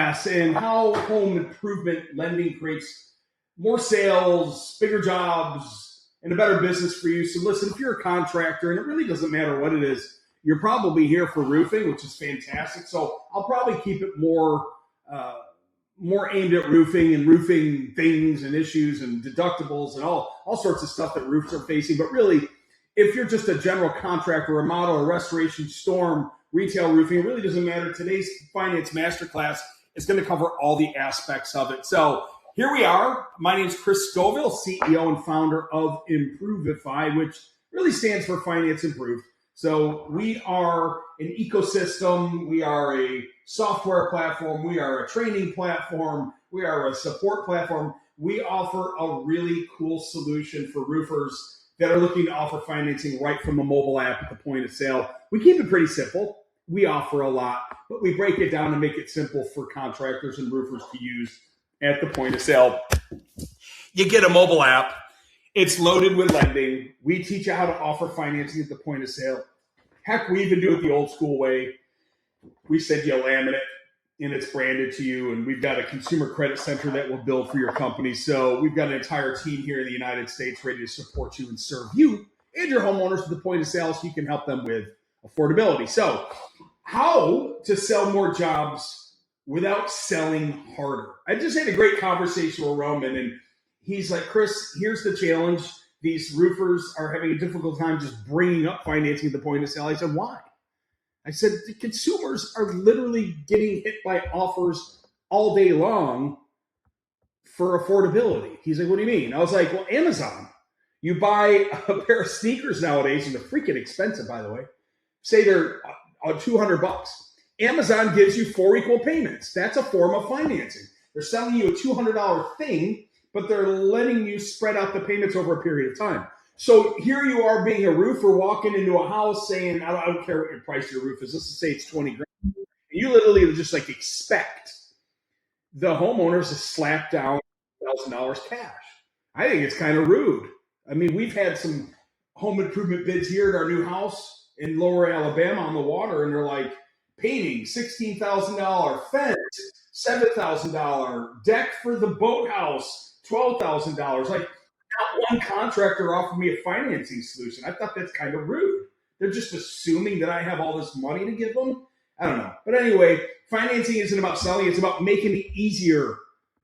Masterclass and how home improvement lending creates more sales, bigger jobs, and a better business for you. So listen, if you're a contractor, and it really doesn't matter what it is, you're probably here for roofing, which is fantastic. So I'll probably keep it more aimed at roofing and roofing things and issues and deductibles and all sorts of stuff that roofs are facing. But really, if you're just a general contractor, remodeler, restoration, storm, retail roofing, it really doesn't matter. Today's Finance Masterclass is going to cover all the aspects of it. So here we are. My name is Chris Scoville, CEO and founder of Improvifi, which really stands for Finance Improved. So we are an ecosystem. We are a software platform. We are a training platform. We are a support platform. We offer a really cool solution for roofers that are looking to offer financing right from a mobile app at the point of sale. We keep it pretty simple. We offer a lot, but we break it down and make it simple for contractors and roofers to use at the point of sale. You get a mobile app. It's loaded with lending. We teach you how to offer financing at the point of sale. Heck, we even do it the old school way. We send you a laminate and it's branded to you, and we've got a consumer credit center that will build for your company. So we've got an entire team here in the United States ready to support you and serve you and your homeowners to the point of sale so you can help them with affordability. So how to sell more jobs without selling harder. I just had a great conversation with Roman, and he's like, Chris, here's the challenge. These roofers are having a difficult time just bringing up financing at the point of sale. I said, why? I said, the consumers are literally getting hit by offers all day long for affordability. He's like, what do you mean? I was like, well, Amazon. You buy a pair of sneakers nowadays, and they're freaking expensive, by the way. Say they're $200. Amazon gives you 4 equal payments. That's a form of financing. They're selling you a $200 thing, but they're letting you spread out the payments over a period of time. So here you are being a roofer walking into a house saying, I don't care what your price of your roof is. Let's just say it's 20 grand. And you literally just like expect the homeowners to slap down $1,000 cash. I think it's kind of rude. I mean, we've had some home improvement bids here at our new house in Lower Alabama on the water, and they're like, painting, $16,000, fence, $7,000, deck for the boathouse, $12,000. Like, not one contractor offered me a financing solution. I thought that's kind of rude. They're just assuming that I have all this money to give them. I don't know. But anyway, financing isn't about selling. It's about making it easier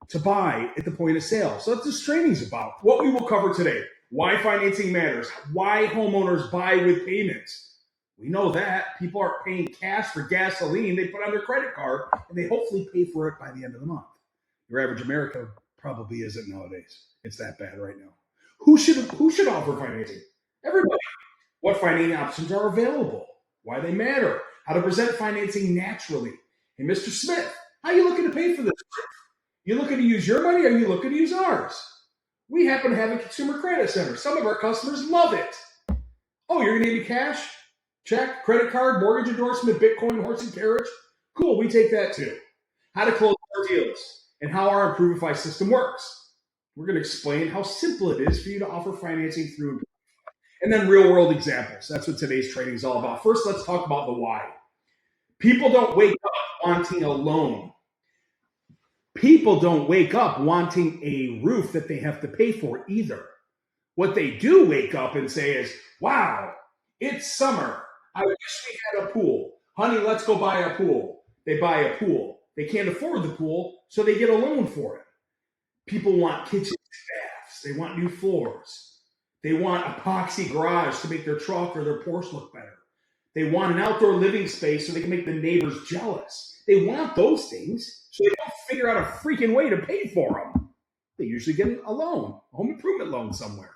to buy at the point of sale. So that's what this training is about. What we will cover today: why financing matters, why homeowners buy with payments. We know that people aren't paying cash for gasoline. They put on their credit card, and they hopefully pay for it by the end of the month. Your average American probably isn't nowadays. It's that bad right now. Who should offer financing? Everybody. What financing options are available? Why they matter? How to present financing naturally. Hey, Mr. Smith, how are you looking to pay for this? You looking to use your money, or are you looking to use ours? We happen to have a consumer credit center. Some of our customers love it. Oh, you're going to give me cash? Check, credit card, mortgage endorsement, Bitcoin, horse and carriage. Cool, we take that too. How to close our deals and how our Improvifi system works. We're going to explain how simple it is for you to offer financing through Improvifi. And then real world examples. That's what today's training is all about. First, let's talk about the why. People don't wake up wanting a loan. People don't wake up wanting a roof that they have to pay for either. What they do wake up and say is, wow, it's summer. I wish we had a pool. Honey, let's go buy a pool. They buy a pool. They can't afford the pool, so they get a loan for it. People want kitchens and baths. They want new floors. They want epoxy garage to make their truck or their Porsche look better. They want an outdoor living space so they can make the neighbors jealous. They want those things, so they don't figure out a freaking way to pay for them. They usually get a loan, a home improvement loan somewhere.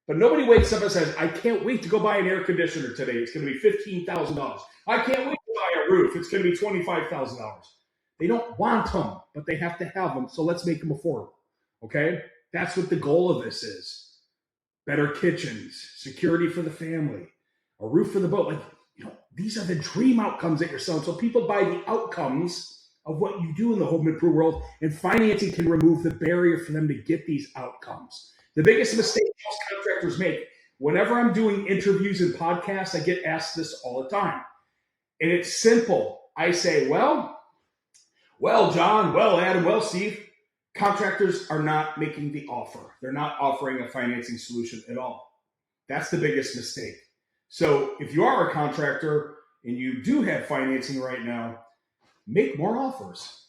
But nobody wakes up and says, I can't wait to go buy an air conditioner today. It's going to be $15,000. I can't wait to buy a roof. It's going to be $25,000. They don't want them, but they have to have them. So let's make them affordable. Okay? That's what the goal of this is. Better kitchens, security for the family, a roof for the boat. Like, these are the dream outcomes that you're selling. So people buy the outcomes of what you do in the home improvement world, and financing can remove the barrier for them to get these outcomes. The biggest mistake most contractors make, whenever I'm doing interviews and podcasts, I get asked this all the time. And it's simple. I say, well, Well, John, well, Adam, well, Steve, contractors are not making the offer. They're not offering a financing solution at all. That's the biggest mistake. So if you are a contractor and you do have financing right now, make more offers.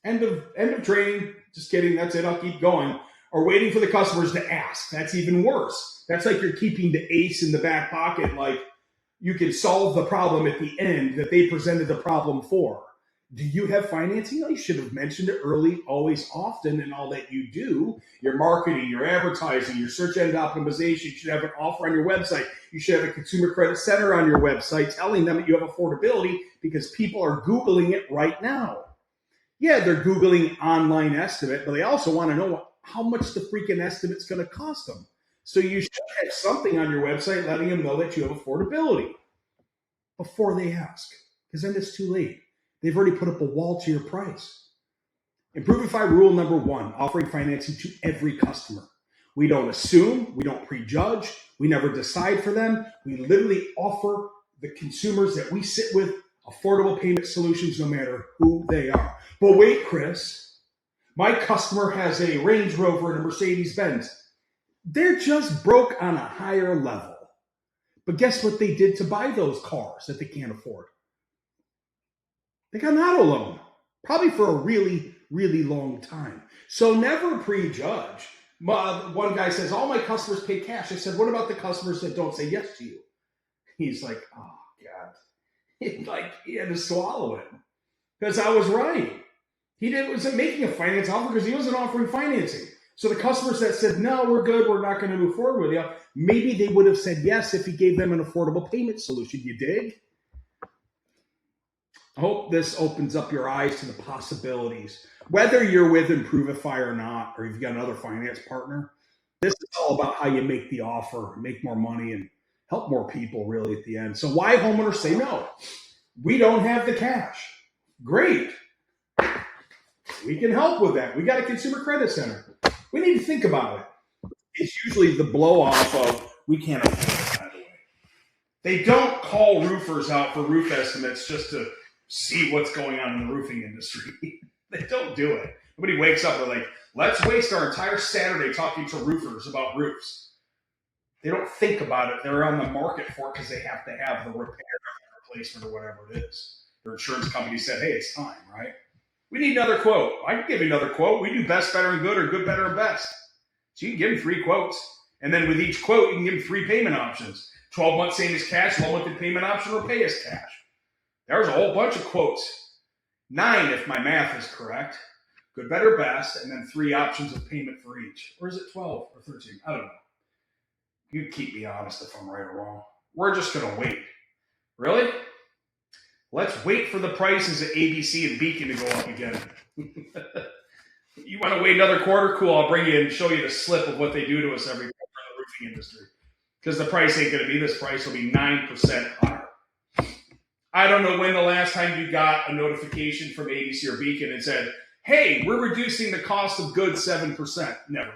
End of training. Just kidding. That's it. I'll keep going. Or waiting for the customers to ask. That's even worse. That's like you're keeping the ace in the back pocket. Like you can solve the problem at the end that they presented the problem for. Do you have financing? You should have mentioned it early, always, often in all that you do. Your marketing, your advertising, your search engine optimization. You should have an offer on your website. You should have a consumer credit center on your website telling them that you have affordability because people are Googling it right now. Yeah, they're Googling online estimate, but they also want to know how much the freaking estimate's going to cost them. So you should have something on your website letting them know that you have affordability before they ask, because then it's too late. They've already put up a wall to your price. Improvifi rule number 1, offering financing to every customer. We don't assume, we don't prejudge, we never decide for them. We literally offer the consumers that we sit with affordable payment solutions no matter who they are. But wait, Chris, my customer has a Range Rover and a Mercedes-Benz. They're just broke on a higher level. But guess what they did to buy those cars that they can't afford? They got an auto loan, probably for a really, really long time. So never prejudge. One guy says, all my customers pay cash. I said, what about the customers that don't say yes to you? He's like, oh, God. He had to swallow it. Because I was right. He wasn't making a finance offer because he wasn't offering financing. So the customers that said, no, we're good, we're not going to move forward with you, maybe they would have said yes if he gave them an affordable payment solution. You dig? I hope this opens up your eyes to the possibilities. Whether you're with Improvifi or not, or you've got another finance partner, this is all about how you make the offer, make more money, and help more people really at the end. So why homeowners say no? We don't have the cash. Great. We can help with that. We got a consumer credit center. We need to think about it. It's usually the blow off of, we can't afford it, by the way. They don't call roofers out for roof estimates just to see what's going on in the roofing industry. They don't do it. Nobody wakes up and they're like, let's waste our entire Saturday talking to roofers about roofs. They don't think about it. They're on the market for it because they have to have the repair or replacement or whatever it is. Their insurance company said, hey, it's time, right? We need another quote. I can give you another quote. We do best, better, and good, or good, better, and best. So you can give them 3 quotes. And then with each quote, you can give them 3 payment options. 12 months same as cash, 1-month payment option, or pay as cash. There's a whole bunch of quotes. 9, if my math is correct. Good, better, best, and then 3 options of payment for each. Or is it 12 or 13? I don't know. You keep me honest if I'm right or wrong. We're just going to wait. Really? Let's wait for the prices at ABC and Beacon to go up again. You want to wait another quarter? Cool. I'll bring you and show you the slip of what they do to us every quarter in the roofing industry. Because the price ain't going to be this price. It'll be 9% higher. I don't know when the last time you got a notification from ABC or Beacon and said, hey, we're reducing the cost of goods 7%. Never.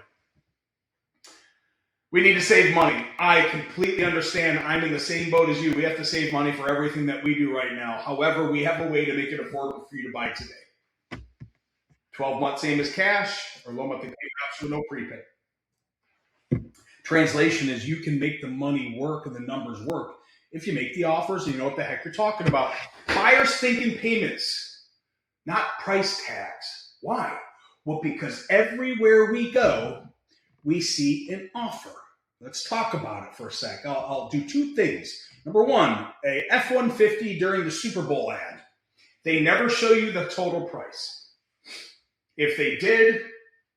We need to save money. I completely understand. I'm in the same boat as you. We have to save money for everything that we do right now. However, we have a way to make it affordable for you to buy today. 12 months, same as cash, or low monthly payment option with no prepay. Translation is you can make the money work and the numbers work if you make the offers and you know what the heck you're talking about. Buyers thinking payments, not price tags. Why? Well, because everywhere we go, we see an offer. Let's talk about it for a sec. I'll do 2 things. Number 1, a F-150 during the Super Bowl ad. They never show you the total price. If they did,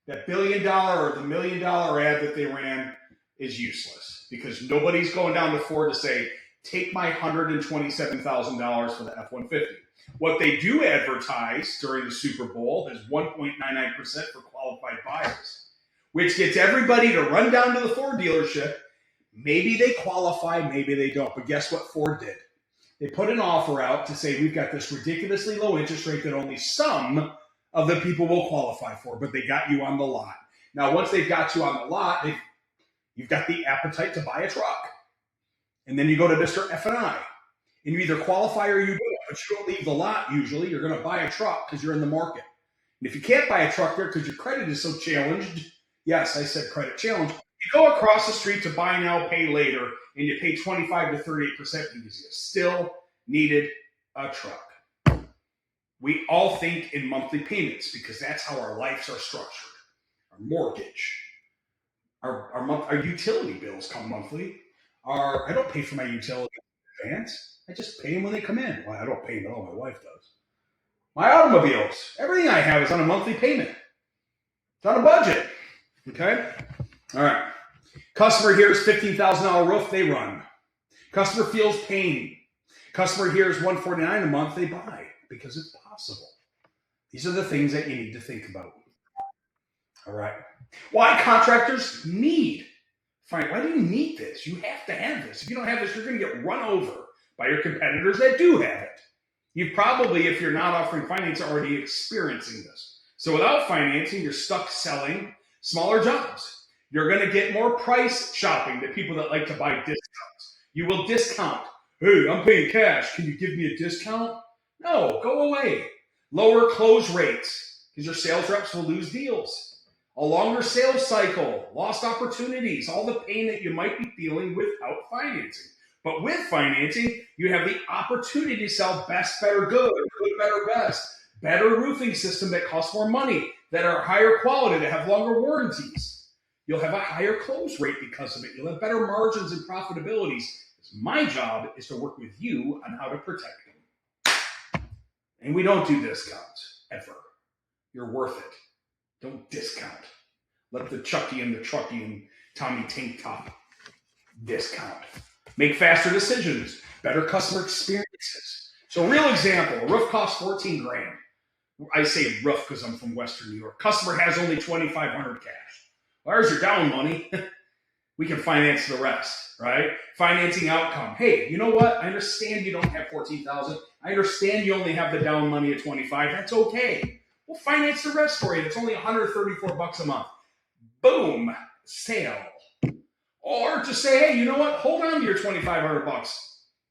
that $1 billion or the $1 million ad that they ran is useless because nobody's going down to Ford to say, take my $127,000 for the F-150. What they do advertise during the Super Bowl is 1.99% for qualified buyers, which gets everybody to run down to the Ford dealership. Maybe they qualify, maybe they don't. But guess what Ford did? They put an offer out to say, we've got this ridiculously low interest rate that only some of the people will qualify for, but they got you on the lot. Now, once they've got you on the lot, you've got the appetite to buy a truck. And then you go to Mr. F&I, and you either qualify or you don't. but you don't leave the lot usually. You're going to buy a truck because you're in the market. And if you can't buy a truck there because your credit is so challenged, yes, I said credit challenge, you go across the street to buy now, pay later, and you pay 25 to 38% because you still needed a truck. We all think in monthly payments because that's how our lives are structured. Our mortgage, our utility bills come monthly. I don't pay for my utilities in advance. I just pay them when they come in. Well, I don't pay them at all. My wife does. My automobiles, everything I have is on a monthly payment. It's on a budget. Okay? All right. Customer hears $15,000 roof, they run. Customer feels pain. Customer hears $149 a month, they buy because it's possible. These are the things that you need to think about. All right. Why contractors need? Fine. Why do you need this? You have to have this. If you don't have this, you're going to get run over by your competitors that do have it. You've probably, if you're not offering finance, already experiencing this. So without financing, you're stuck selling smaller jobs. You're going to get more price shopping to people that like to buy discounts. You will discount. Hey, I'm paying cash. Can you give me a discount? No, go away. Lower close rates because your sales reps will lose deals. A longer sales cycle, lost opportunities, all the pain that you might be feeling without financing. But with financing, you have the opportunity to sell best, better, good, good, better, best, better roofing system that costs more money, that are higher quality, that have longer warranties. You'll have a higher close rate because of it. You'll have better margins and profitabilities. My job is to work with you on how to protect them. And we don't do discounts, ever. You're worth it. Don't discount. Let the Chucky and the Trucky and Tommy Tank Top discount. Make faster decisions, better customer experiences. So real example, a roof costs 14 grand. I say roof because I'm from Western New York. Customer has only 2,500 cash. Where's your down money? We can finance the rest, right? Financing outcome. Hey, you know what? I understand you don't have 14,000. I understand you only have the down money of 25. That's okay. We'll finance the rest for you. It's only $134 a month. Boom, sale. Or just say, hey, you know what? Hold on to your $2,500.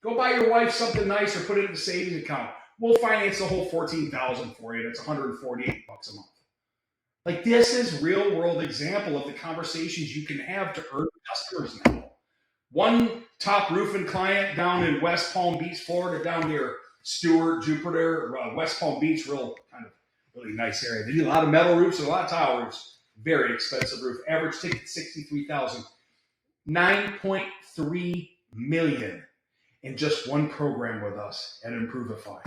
Go buy your wife something nice or put it in the savings account. We'll finance the whole $14,000 for you. That's $148 a month. Like, this is real world example of the conversations you can have to earn customers now. One top roofing client down in West Palm Beach, Florida, down near Stewart, Jupiter, West Palm Beach, really nice area. They do a lot of metal roofs and a lot of tile roofs. Very expensive roof. Average ticket $63,000. $9.3 million in just one program with us at Improvifi.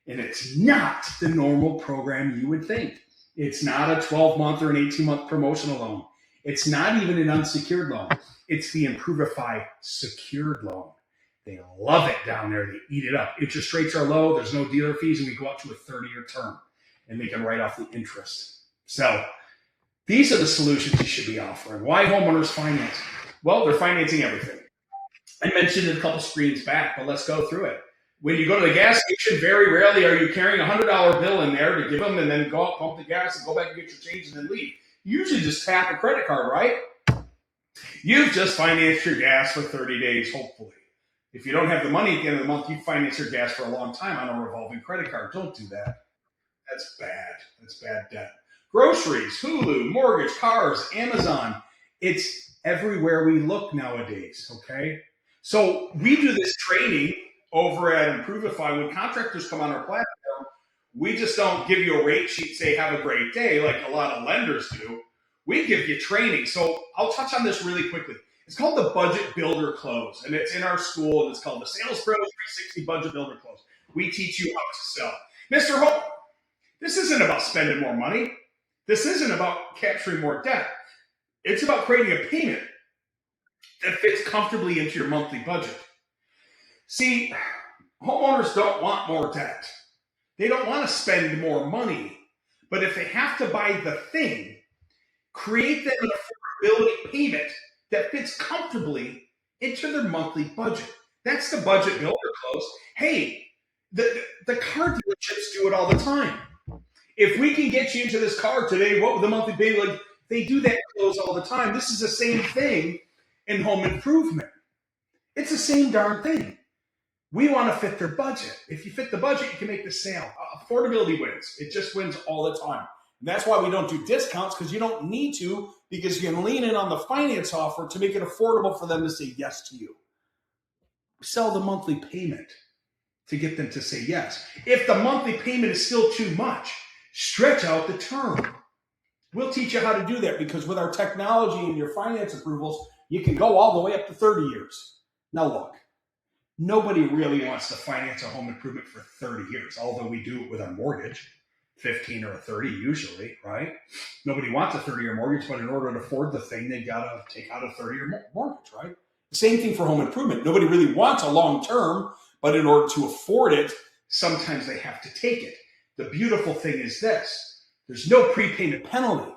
And it's not the normal program you would think. It's not a 12-month or an 18-month promotional loan. It's not even an unsecured loan. It's the Improvifi secured loan. They love it down there. They eat it up. Interest rates are low. There's no dealer fees, and we go out to a 30-year term, and they can write off the interest. So these are the solutions you should be offering. Why homeowners finance? Well, they're financing everything. I mentioned it a couple screens back, but let's go through it. When you go to the gas station, very rarely are you carrying a $100 bill in there to give them and then go out, pump the gas, and go back and get your change and then leave. You usually just tap a credit card, right? You've just financed your gas for 30 days, hopefully. If you don't have the money at the end of the month, you finance your gas for a long time on a revolving credit card. Don't do that. That's bad. That's bad debt. Groceries, Hulu, mortgage, cars, Amazon. It's everywhere we look nowadays, okay? So we do this training over at Improvifi. When contractors come on our platform, we just don't give you a rate sheet, say, have a great day, like a lot of lenders do. We give you training. So I'll touch on this really quickly. It's called the Budget Builder Close, and it's in our school, and it's called the Sales Pro 360 Budget Builder Close. We teach you how to sell. Mr. Hope, this isn't about spending more money. This isn't about capturing more debt. It's about creating a payment that fits comfortably into your monthly budget. See, homeowners don't want more debt. They don't want to spend more money. But if they have to buy the thing, create them an affordability payment that fits comfortably into their monthly budget. That's the Budget Builder Close. Hey, the car dealerships do it all the time. If we can get you into this car today, what would the monthly pay like? They do that close all the time. This is the same thing in home improvement. It's the same darn thing. We want to fit their budget. If you fit the budget, you can make the sale. Affordability wins. It just wins all the time. And that's why we don't do discounts, because you don't need to, because you can lean in on the finance offer to make it affordable for them to say yes to you. Sell the monthly payment to get them to say yes. If the monthly payment is still too much, stretch out the term. We'll teach you how to do that, because with our technology and your finance approvals, you can go all the way up to 30 years. Now look, nobody really wants to finance a home improvement for 30 years, although we do it with our mortgage, 15 or a 30 usually, right? Nobody wants a 30-year mortgage, but in order to afford the thing, they've got to take out a 30-year mortgage, right? Same thing for home improvement. Nobody really wants a long term, but in order to afford it, sometimes they have to take it. The beautiful thing is this: there's no prepayment penalty.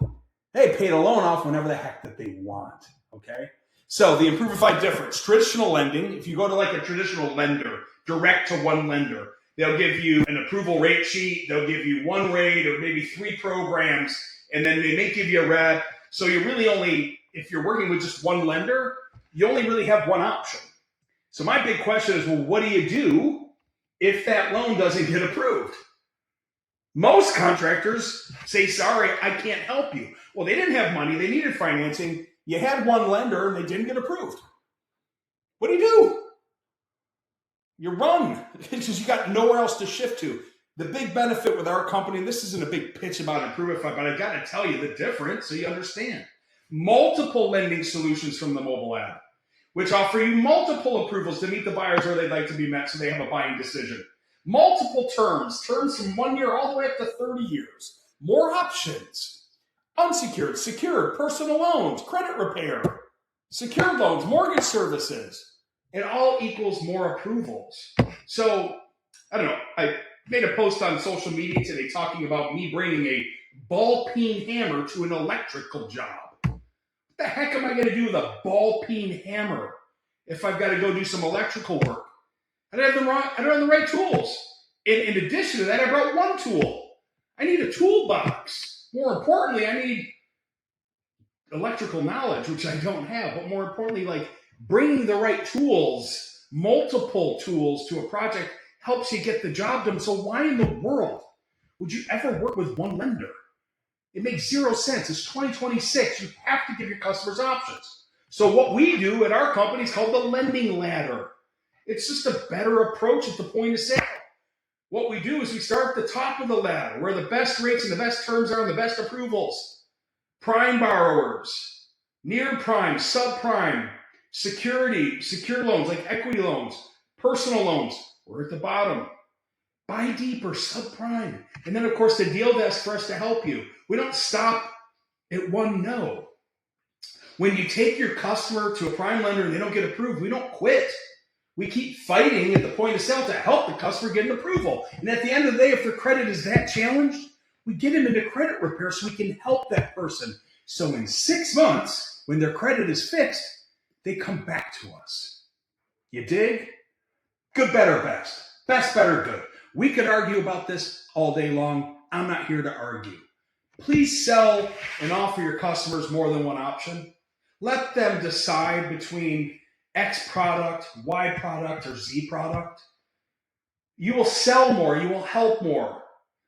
They pay the loan off whenever the heck that they want, okay? So the Improvifi difference, traditional lending, if you go to like a traditional lender, direct to one lender, they'll give you an approval rate sheet, they'll give you one rate or maybe 3 programs, and then they may give you a rep. So you're really only, if you're working with just one lender, you only really have one option. So my big question is, well, what do you do if that loan doesn't get approved? Most contractors say, sorry, I can't help you. Well, they didn't have money, they needed financing. You had one lender and they didn't get approved. What do? You run, because you got nowhere else to shift to. The big benefit with our company, and this isn't a big pitch about Improvifi, but I got to tell you the difference so you understand. Multiple lending solutions from the mobile app, which offer you multiple approvals to meet the buyers where they'd like to be met so they have a buying decision. Multiple terms from 1 year all the way up to 30 years. More options. Unsecured, secured, personal loans, credit repair, secured loans, mortgage services. It all equals more approvals. So, I don't know, I made a post on social media today talking about me bringing a ball-peen hammer to an electrical job. What the heck am I going to do with a ball-peen hammer if I've got to go do some electrical work? I don't have the right tools. In addition to that, I brought one tool. I need a toolbox. More importantly, I need electrical knowledge, which I don't have. But more importantly, like bringing the right tools, multiple tools to a project helps you get the job done. So why in the world would you ever work with one lender? It makes zero sense. It's 2026. You have to give your customers options. So what we do at our company is called the lending ladder. It's just a better approach at the point of sale. What we do is we start at the top of the ladder, where the best rates and the best terms are and the best approvals. Prime borrowers, near prime, subprime, security, secured loans like equity loans, personal loans. We're at the bottom. Buy deeper, subprime. And then, of course, the deal desk for us to help you. We don't stop at one no. When you take your customer to a prime lender and they don't get approved, we don't quit. We keep fighting at the point of sale to help the customer get an approval. And at the end of the day, if their credit is that challenged, we get them into credit repair so we can help that person. So in 6 months, when their credit is fixed, they come back to us. You dig? Good, better, best. Best, better, good. We could argue about this all day long. I'm not here to argue. Please sell and offer your customers more than one option. Let them decide between X product, Y product, or Z product. You will sell more. You will help more.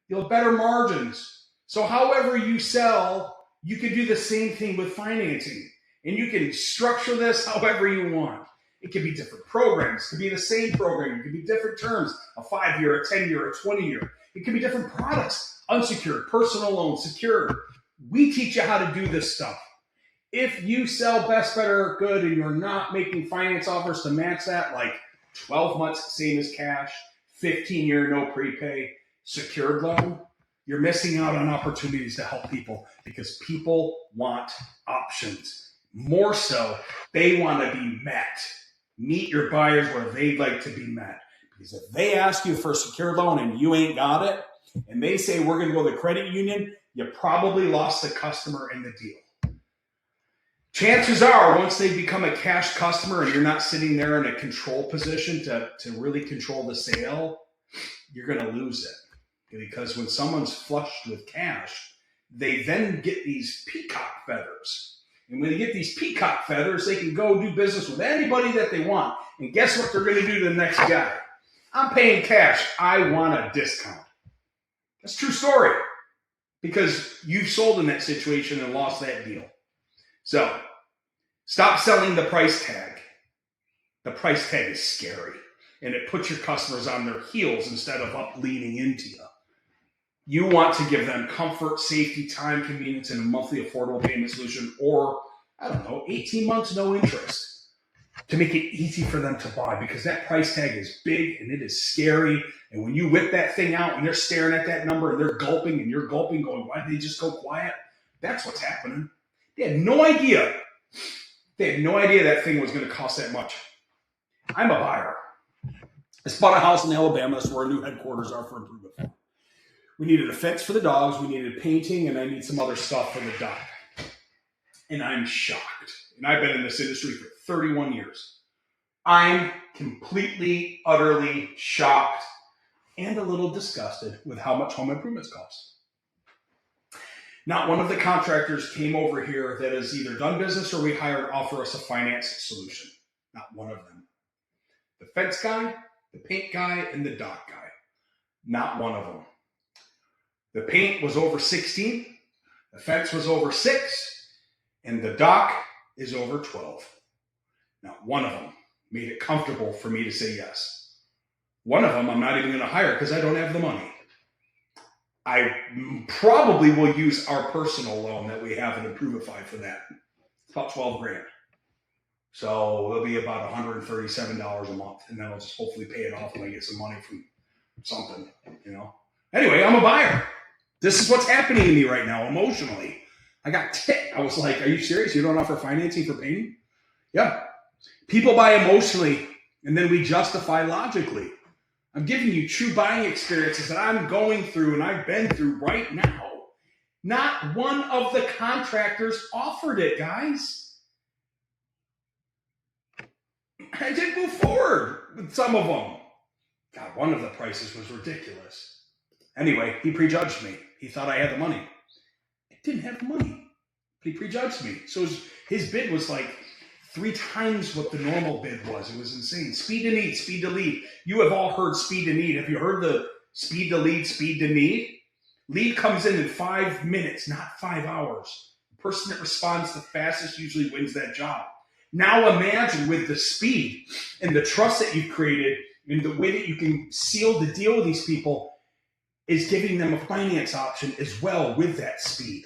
You'll have better margins. So however you sell, you can do the same thing with financing. And you can structure this however you want. It could be different programs. It could be the same program. It could be different terms, a 5-year, a 10-year, a 20-year. It could be different products, unsecured, personal loans, secured. We teach you how to do this stuff. If you sell best, better, good, and you're not making finance offers to match that, like 12 months, same as cash, 15-year, no prepay, secured loan, you're missing out on opportunities to help people, because people want options. More so, they want to be met. Meet your buyers where they'd like to be met. Because if they ask you for a secured loan and you ain't got it, and they say we're going to go to the credit union, you probably lost the customer in the deal. Chances are, once they become a cash customer and you're not sitting there in a control position to really control the sale, you're going to lose it. Because when someone's flushed with cash, they then get these peacock feathers. And when they get these peacock feathers, they can go do business with anybody that they want. And guess what they're going to do to the next guy? I'm paying cash. I want a discount. That's a true story because you've sold in that situation and lost that deal. So stop selling the price tag. The price tag is scary and it puts your customers on their heels instead of up leaning into you. You want to give them comfort, safety, time, convenience, and a monthly affordable payment solution, or, 18 months, no interest, to make it easy for them to buy, because that price tag is big and it is scary. And when you whip that thing out and they're staring at that number and they're gulping and you're gulping, going, why did they just go quiet? That's what's happening. They had no idea. That thing was going to cost that much. I'm a buyer. I just bought a house in Alabama. That's where our new headquarters are for Improvifi. We needed a fence for the dogs. We needed painting, and I need some other stuff for the dock. And I'm shocked. And I've been in this industry for 31 years. I'm completely, utterly shocked and a little disgusted with how much home improvements cost. Not one of the contractors came over here that has either done business or we hired offer us a finance solution. Not one of them. The fence guy, the paint guy, and the dock guy. Not one of them. The paint was over 16, the fence was over 6, and the dock is over 12. Not one of them made it comfortable for me to say yes. One of them I'm not even going to hire because I don't have the money. I probably will use our personal loan that we have in Improvifi for that. It's about $12,000. So it'll be about $137 a month, and then I'll just hopefully pay it off when I get some money from something, Anyway, I'm a buyer. This is what's happening to me right now emotionally. I got ticked. I was like, are you serious? You don't offer financing for painting? Yeah. People buy emotionally, and then we justify logically. I'm giving you true buying experiences that I'm going through and I've been through right now. Not one of the contractors offered it, guys. I did move forward with some of them. God, one of the prices was ridiculous. Anyway, he prejudged me. He thought I had the money. I didn't have the money, but he prejudged me. So his bid was like 3 times what the normal bid was. It was insane. Speed to need, speed to lead. You have all heard speed to need. Have you heard the speed to lead, speed to need? Lead comes in 5 minutes, not 5 hours. The person that responds the fastest usually wins that job. Now imagine with the speed and the trust that you've created and the way that you can seal the deal with these people is giving them a finance option as well with that speed.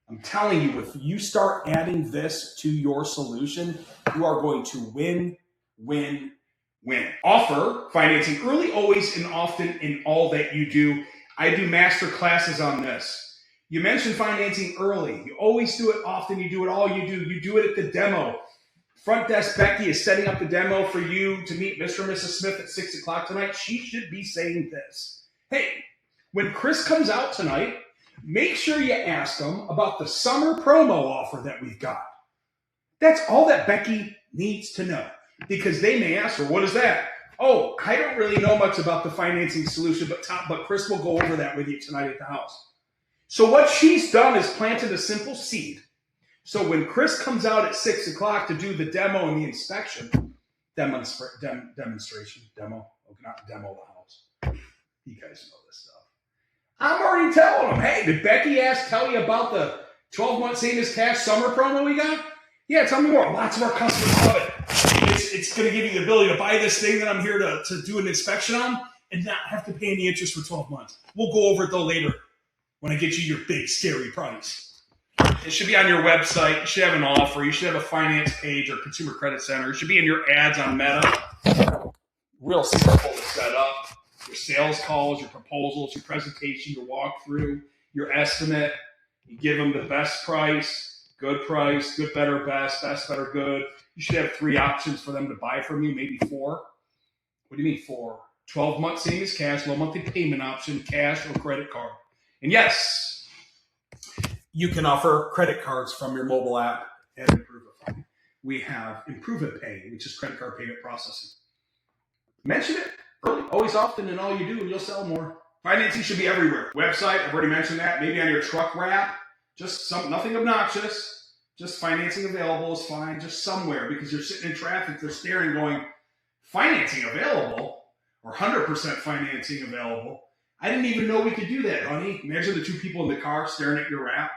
I'm telling you, if you start adding this to your solution, you are going to win, win, win. Offer financing early, always, and often in all that you do. I do master classes on this. You mentioned financing early. You always do it often. You do it all you do. You do it at the demo. Front desk Becky is setting up the demo for you to meet Mr. and Mrs. Smith at 6 o'clock tonight. She should be saying this. Hey, when Chris comes out tonight, make sure you ask him about the summer promo offer that we've got. That's all that Becky needs to know, because they may ask her, what is that? Oh, I don't really know much about the financing solution, but Chris will go over that with you tonight at the house. So what she's done is planted a simple seed. So when Chris comes out at 6 o'clock to do the demo and the inspection, demonstration, demo, not demo the house. You guys know this stuff. I'm already telling them, hey, did Becky tell you about the 12-month same as cash summer promo we got? Yeah, tell me more. Lots of our customers love it. It's going to give you the ability to buy this thing that I'm here to do an inspection on and not have to pay any interest for 12 months. We'll go over it, though, later when I get you your big, scary price. It should be on your website. You should have an offer. You should have a finance page or consumer credit center. It should be in your ads on Meta. Real simple to set up. Your sales calls, your proposals, your presentation, your walkthrough, your estimate. You give them the best price, good, better, best, better, good. You should have 3 options for them to buy from you, maybe 4. What do you mean 4? 12 months, same as cash, low monthly payment option, cash or credit card. And yes, you can offer credit cards from your mobile app at Improvifi. We have Improvifi, which is credit card payment processing. Mention it early, always, often, and all you do, and you'll sell more. Financing should be everywhere. Website, I've already mentioned that. Maybe on your truck wrap. Just nothing obnoxious. Just financing available is fine. Just somewhere, because you're sitting in traffic, they're staring, going, financing available? or 100% financing available. I didn't even know we could do that, honey. Imagine the two people in the car staring at your wrap.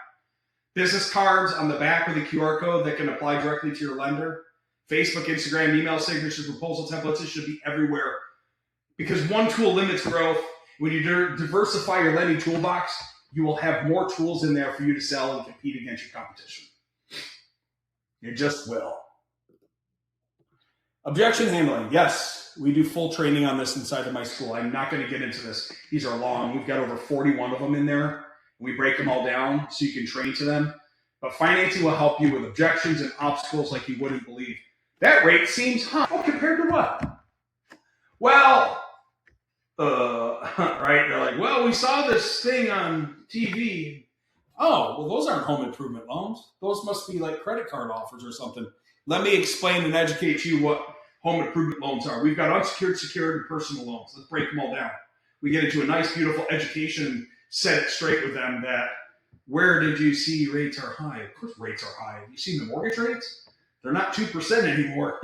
Business cards on the back with a QR code that can apply directly to your lender. Facebook, Instagram, email signatures, proposal templates, it should be everywhere. Because one tool limits growth. When you diversify your lending toolbox, you will have more tools in there for you to sell and compete against your competition. You just will. Objection handling. Yes, we do full training on this inside of my school. I'm not going to get into this. These are long. We've got over 41 of them in there. We break them all down so you can train to them. But financing will help you with objections and obstacles like you wouldn't believe. That rate seems high. Oh, compared to what? Well, right? They're like, well, we saw this thing on TV. Oh, well, those aren't home improvement loans. Those must be like credit card offers or something. Let me explain and educate you what home improvement loans are. We've got unsecured, secured, and personal loans. Let's break them all down. We get into a nice, beautiful education, set it straight with them that where did you see rates are high? Of course rates are high. Have you seen the mortgage rates? They're not 2% anymore.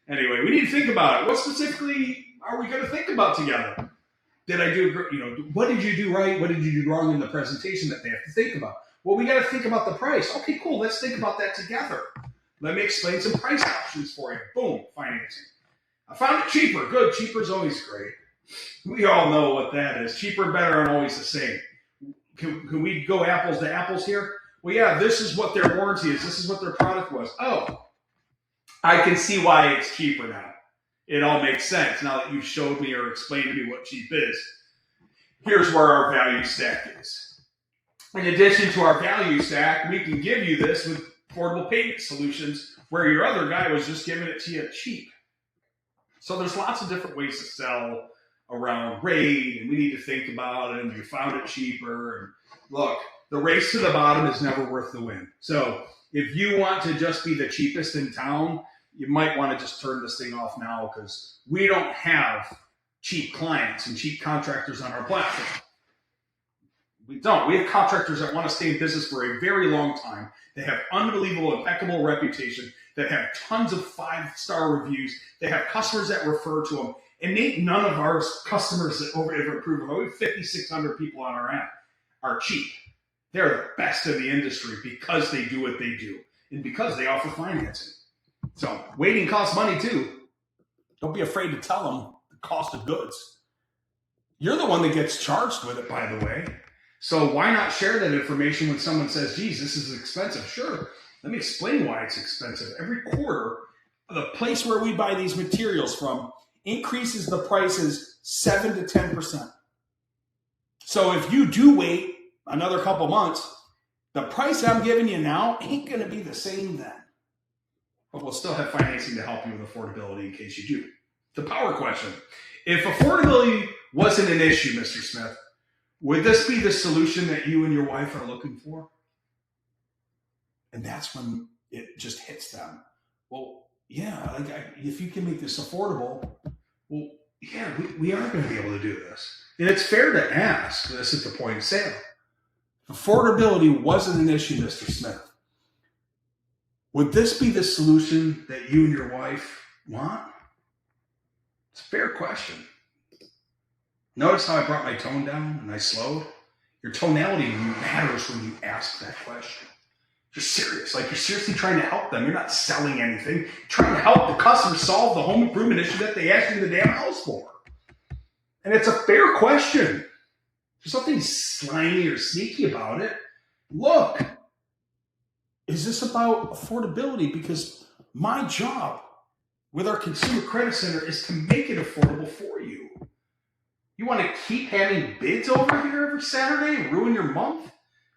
Anyway, we need to think about it. What specifically are we going to think about together? Did I do, what did you do right? What did you do wrong in the presentation that they have to think about? Well, we got to think about the price. Okay, cool. Let's think about that together. Let me explain some price options for you. Boom, financing. I found it cheaper. Good. Cheaper is always great. We all know what that is. Cheaper and better aren't always the same. Can we go apples to apples here? Well, yeah, this is what their warranty is. This is what their product was. Oh, I can see why it's cheaper now. It all makes sense now that you've showed me or explained to me what cheap is. Here's where our value stack is. In addition to our value stack, we can give you this with affordable payment solutions where your other guy was just giving it to you cheap. So there's lots of different ways to sell around rate, and we need to think about it, and you found it cheaper. And look, the race to the bottom is never worth the win. So if you want to just be the cheapest in town, you might want to just turn this thing off now because we don't have cheap clients and cheap contractors on our platform. We don't. We have contractors that want to stay in business for a very long time. They have unbelievable, impeccable reputation, that have tons of 5-star reviews. They have customers that refer to them. And none of our customers that ever approve of, we have 5,600 people on our app, are cheap. They're the best in the industry because they do what they do and because they offer financing. So waiting costs money too. Don't be afraid to tell them the cost of goods. You're the one that gets charged with it, by the way. So why not share that information when someone says, geez, this is expensive? Sure. Let me explain why it's expensive. Every quarter, the place where we buy these materials from increases the prices 7 to 10%. So if you do wait another couple months, the price I'm giving you now ain't going to be the same then. But we'll still have financing to help you with affordability in case you do. The power question. If affordability wasn't an issue, Mr. Smith, would this be the solution that you and your wife are looking for? And that's when it just hits them. Well, yeah, if you can make this affordable, well, yeah, we are going to be able to do this. And it's fair to ask this at the point of sale. If affordability wasn't an issue, Mr. Smith, would this be the solution that you and your wife want? It's a fair question. Notice how I brought my tone down and I slowed? Your tonality matters when you ask that question. You're serious. Like you're seriously trying to help them. You're not selling anything. You're trying to help the customer solve the home improvement issue that they asked you the damn house for. And it's a fair question. There's nothing slimy or sneaky about it. Look, is this about affordability? Because my job with our Consumer Credit Center is to make it affordable for you. You want to keep having bids over here every Saturday and ruin your month?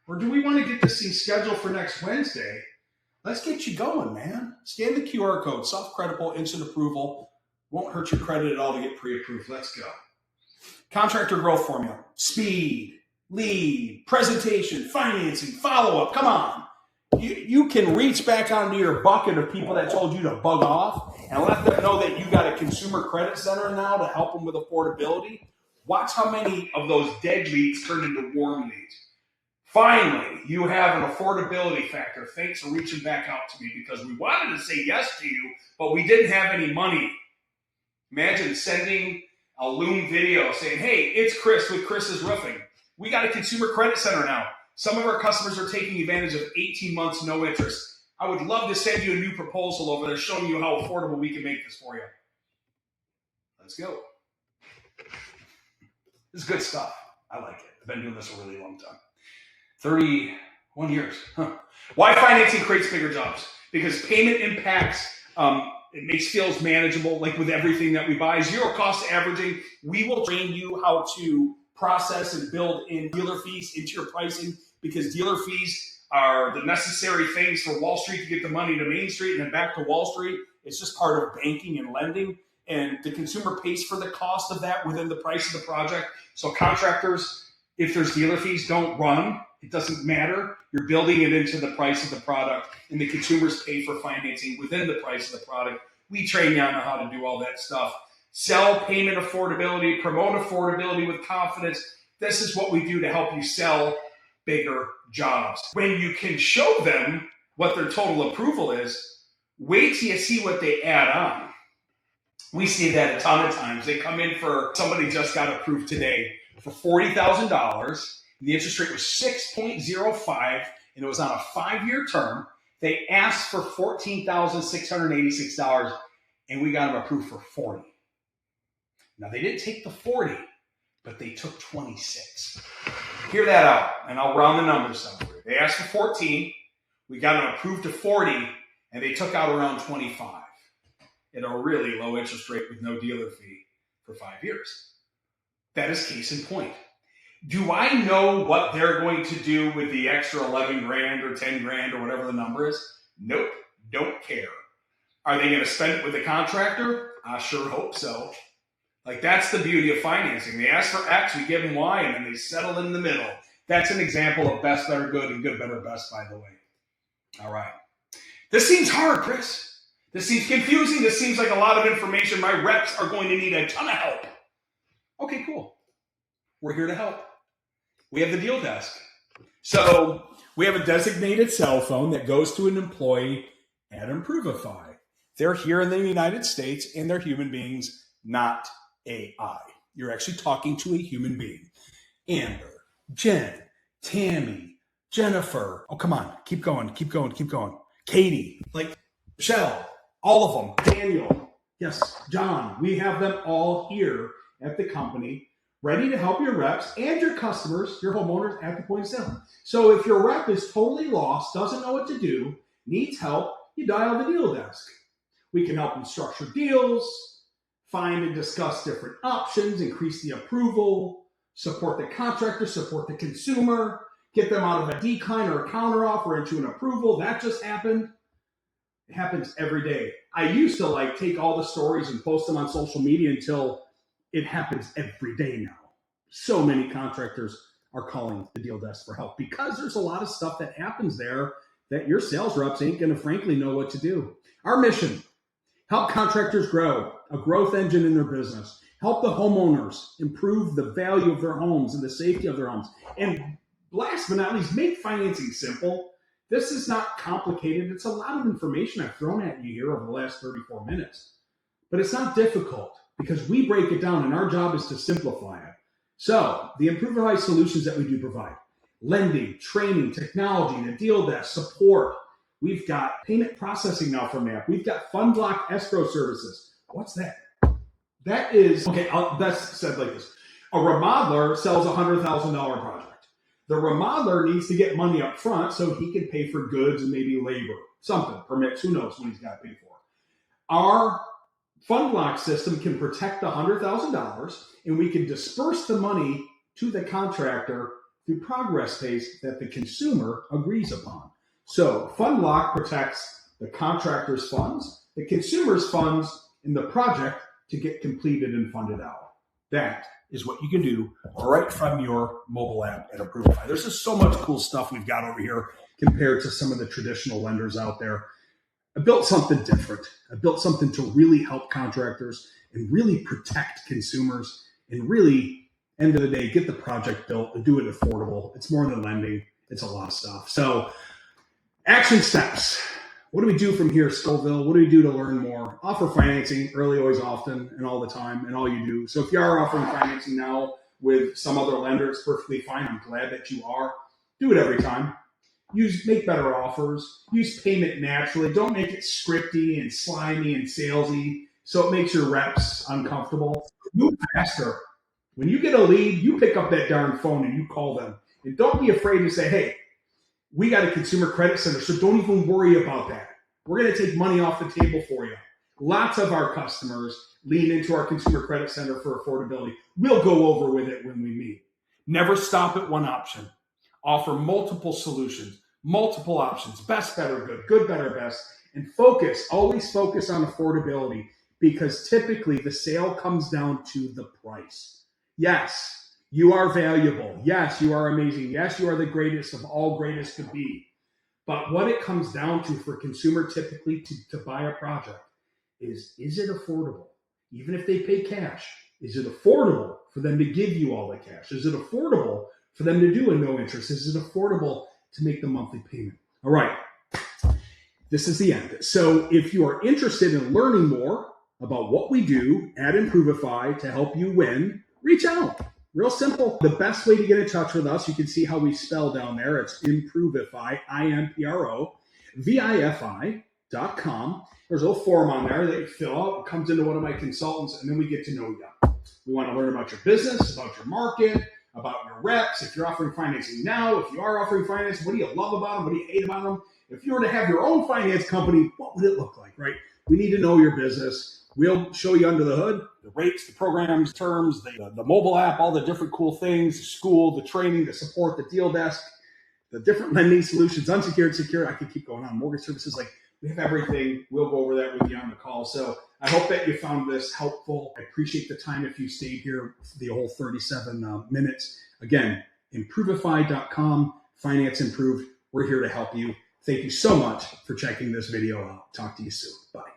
Or do we want to get this thing scheduled for next Wednesday? Let's get you going, man. Scan the QR code, self-creditable, instant approval. Won't hurt your credit at all to get pre-approved. Let's go. Contractor growth formula. Speed, lead, presentation, financing, follow-up. Come on. You can reach back onto your bucket of people that told you to bug off and let them know that you got a Consumer Credit Center now to help them with affordability. Watch how many of those dead leads turn into warm leads. Finally, you have an affordability factor. Thanks for reaching back out to me because we wanted to say yes to you, but we didn't have any money. Imagine sending a Loom video saying, hey, it's Chris with Chris's Roofing. We got a consumer credit center now. Some of our customers are taking advantage of 18 months, no interest. I would love to send you a new proposal over there showing you how affordable we can make this for you. Let's go. This is good stuff. I like it. I've been doing this a really long time. 31 years. Why financing creates bigger jobs? Because payment impacts, it makes deals manageable, like with everything that we buy. Zero cost averaging. We will train you how to process and build in dealer fees into your pricing, because dealer fees are the necessary things for Wall Street to get the money to Main Street and then back to Wall Street. It's just part of banking and lending. And the consumer pays for the cost of that within the price of the project. So contractors, if there's dealer fees, don't run. It doesn't matter. You're building it into the price of the product, and the consumers pay for financing within the price of the product. We train you on how to do all that stuff. Sell payment affordability, promote affordability with confidence. This is what we do to help you sell bigger jobs. When you can show them what their total approval is, wait till you see what they add on. We see that a ton of times. They come in for, somebody just got approved today for $40,000. The interest rate was 6.05, and it was on a 5-year term. They asked for $14,686, and we got them approved for $40,000. Now, they didn't take the 40, but they took 26. Hear that out, and I'll round the numbers somewhere. They asked for 14, we got them approved to 40, and they took out around 25 at a really low interest rate with no dealer fee for 5 years. That is case in point. Do I know what they're going to do with the extra 11 grand or 10 grand or whatever the number is? Nope, don't care. Are they going to spend it with the contractor? I sure hope so. Like, that's the beauty of financing. They ask for X, we give them Y, and then they settle in the middle. That's an example of best, better, good, and good, better, best, by the way. All right. This seems hard, Chris. This seems confusing. This seems like a lot of information. My reps are going to need a ton of help. Okay, cool. We're here to help. We have the deal desk. So we have a designated cell phone that goes to an employee at Improvifi. They're here in the United States, and they're human beings, not AI. You're actually talking to a human being. Amber, Jen, Tammy, Jennifer. Oh, come on. Keep going. Katie, like Michelle, all of them. Daniel. Yes, John. We have them all here at the company, ready to help your reps and your customers, your homeowners at the point of sale. So if your rep is totally lost, doesn't know what to do, needs help, you dial the deal desk. We can help them structure deals, find and discuss different options, increase the approval, support the contractor, support the consumer, get them out of a decline or a counteroffer into an approval. That just happened. It happens every day. I used to take all the stories and post them on social media until it happens every day now. So many contractors are calling the deal desk for help because there's a lot of stuff that happens there that your sales reps ain't going to frankly know what to do. Our mission, help contractors grow, a growth engine in their business. Help the homeowners improve the value of their homes and the safety of their homes. And last but not least, make financing simple. This is not complicated. It's a lot of information I've thrown at you here over the last 34 minutes. But it's not difficult because we break it down, and our job is to simplify it. So the Improvifi solutions that we do provide: lending, training, technology, the deal desk, support. We've got payment processing now from MAP. We've got fund block escrow services. What's that? That is, okay, that's said like this. A remodeler sells a $100,000 project. The remodeler needs to get money up front so he can pay for goods and maybe labor, something, permits, who knows what he's got to pay for. Our fund block system can protect the $100,000, and we can disperse the money to the contractor through progress pays that the consumer agrees upon. So fund block protects the contractor's funds, the consumer's funds, and the project to get completed and funded out. That is what you can do right from your mobile app at Improvifi. There's just so much cool stuff we've got over here compared to some of the traditional lenders out there. I built something different. I built something to really help contractors and really protect consumers and really, end of the day, get the project built and do it affordable. It's more than lending. It's a lot of stuff. So action steps. What do we do from here, Scoville? What do we do to learn more? Offer financing early, always, often, and all the time, and all you do. So if you are offering financing now with some other lender, it's perfectly fine. I'm glad that you are. Do it every time. Make better offers. Use payment naturally. Don't make it scripty and slimy and salesy so it makes your reps uncomfortable. Move faster. When you get a lead, you pick up that darn phone and you call them. And don't be afraid to say, hey, we got a consumer credit center, so don't even worry about that. We're going to take money off the table for you. Lots of our customers lean into our consumer credit center for affordability. We'll go over with it when we meet. Never stop at one option. Offer multiple solutions, multiple options, best, better, good, better, best, and always focus on affordability, because typically the sale comes down to the price. Yes, you are valuable. Yes, you are amazing. Yes, you are the greatest of all greatest to be. But what it comes down to for consumer typically to buy a project is it affordable? Even if they pay cash, is it affordable for them to give you all the cash? Is it affordable for them to do a no interest? Is it affordable to make the monthly payment? All right, this is the end. So if you are interested in learning more about what we do at Improvifi to help you win, reach out. Real simple. The best way to get in touch with us, you can see how we spell down there. It's Improvifi, IMPROVIFI.com. There's a little form on there that you fill out. It comes into one of my consultants, and then we get to know you. We want to learn about your business, about your market, about your reps. If you're offering financing now, if you are offering finance, what do you love about them? What do you hate about them? If you were to have your own finance company, what would it look like, right? We need to know your business. We'll show you under the hood, the rates, the programs, terms, the mobile app, all the different cool things, the school, the training, the support, the deal desk, the different lending solutions, unsecured, secured. I could keep going on. Mortgage services, we have everything. We'll go over that with you on the call. So I hope that you found this helpful. I appreciate the time if you stayed here for the whole 37 minutes. Again, Improvifi.com, Finance Improved. We're here to help you. Thank you so much for checking this video out. Talk to you soon. Bye.